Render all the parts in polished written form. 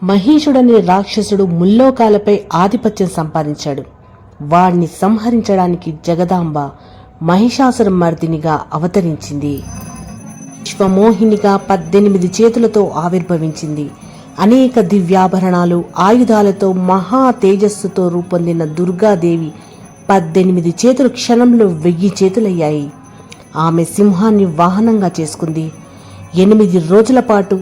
మహీషుడనే రాక్షసుడు ముల్లోకాలపై ఆధిపత్యం సంపాదించాడు. వాణ్ణి సంహరించడానికి జగదాంబ మహిషాసురమర్దినిగా అవతరించింది. విశ్వమోహినిగా 18 చేతులతో ఆవిర్భవించింది. అనేక దివ్యాభరణాలు, ఆయుధాలతో మహా తేజస్సుతో రూపొందిన దుర్గాదేవి 18 చేతులు క్షణంలో 1000 చేతులయ్యాయి. ఆమె సింహాన్ని వాహనంగా చేసుకుంది. 8 రోజుల పాటు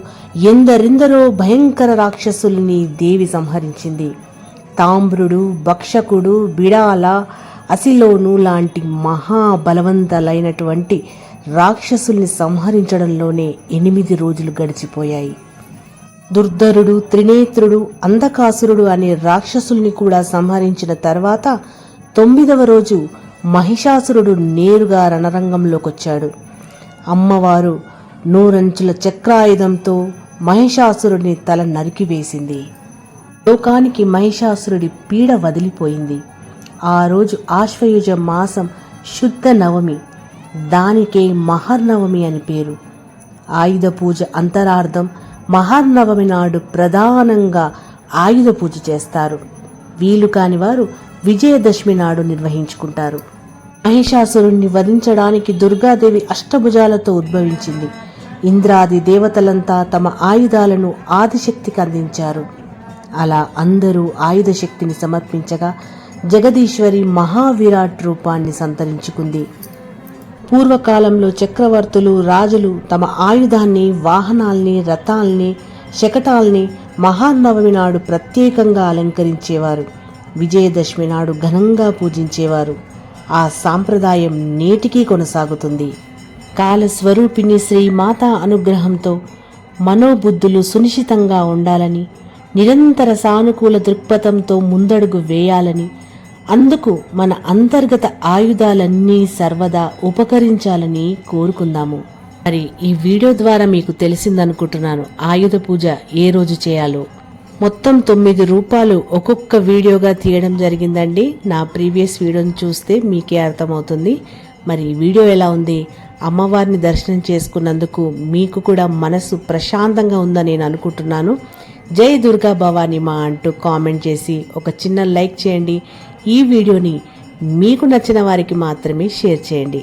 ఎందరెందరో భయంకర రాక్షసుల్ని దేవి సంహరించింది. తామ్రుడు, భక్షకుడు, బిడాల, అసిలోను లాంటి మహాబలవంతులైనటువంటి రాక్షసుల్ని సంహరించడంలోనే 8 రోజులు గడిచిపోయాయి. దుర్ధరుడు, త్రినేత్రుడు, అంధకాసురుడు అనే రాక్షసుల్ని కూడా సంహరించిన తర్వాత 9వ రోజు మహిషాసురుడు నేరుగా రణరంగంలోకొచ్చాడు. అమ్మవారు 100 అంచుల చక్రాయుధంతో మహిషాసురుడిని తల నరికివేసింది. లోకానికి మహిషాసురుడి పీడ వదిలిపోయింది. ఆ రోజు ఆశ్వయుజ మాసం శుద్ధ నవమి. దానికే మహర్నవమి అని పేరు. ఆయుధ పూజ అంతరార్థం మహర్నవమి నాడు ప్రధానంగా ఆయుధ పూజ చేస్తారు. వీలు కాని వారు విజయదశమి నాడు నిర్వహించుకుంటారు. మహిషాసురుణ్ణి వధించడానికి దుర్గాదేవి అష్టభుజాలతో ఉద్భవించింది. ఇంద్రాది దేవతలంతా తమ ఆయుధాలను ఆదిశక్తికి అందించారు. అలా అందరూ ఆయుధ శక్తిని సమర్పించగా జగదీశ్వరి మహావిరాట్ రూపాన్ని సంతరించుకుంది. పూర్వకాలంలో చక్రవర్తులు, రాజులు తమ ఆయుధాన్ని, వాహనాల్ని, రథాల్ని, శకటాల్ని మహానవమి నాడు ప్రత్యేకంగా అలంకరించేవారు. విజయదశమి నాడు ఘనంగా పూజించేవారు. ఆ సాంప్రదాయం నేటికీ కొనసాగుతుంది. కాలస్వరూపిణి శ్రీమాత అనుగ్రహంతో మనోబుద్ధులు సునిశ్చితంగా ఉండాలని, నిరంతర సానుకూల దృక్పథంతో ముందడుగు వేయాలని, అందుకు మన అంతర్గత ఆయుధాలన్నీ సర్వదా ఉపకరించాలని కోరుకుందాము. మరి ఈ వీడియో ద్వారా మీకు తెలిసిందనుకుంటున్నాను ఆయుధ పూజ ఏ రోజు చేయాలో. మొత్తం 9 రూపాలు ఒక్కొక్క వీడియోగా తీయడం జరిగిందండి. నా ప్రీవియస్ వీడియోని చూస్తే మీకే అర్థమవుతుంది. మరి ఈ వీడియో ఎలా ఉంది? అమ్మవారిని దర్శనం చేసుకున్నందుకు మీకు కూడా మనసు ప్రశాంతంగా ఉందని నేను అనుకుంటున్నాను. జై దుర్గా భవానీ మా అంటూ కామెంట్ చేసి ఒక చిన్న లైక్ చేయండి. ఈ వీడియోని మీకు నచ్చిన వారికి మాత్రమే షేర్ చేయండి.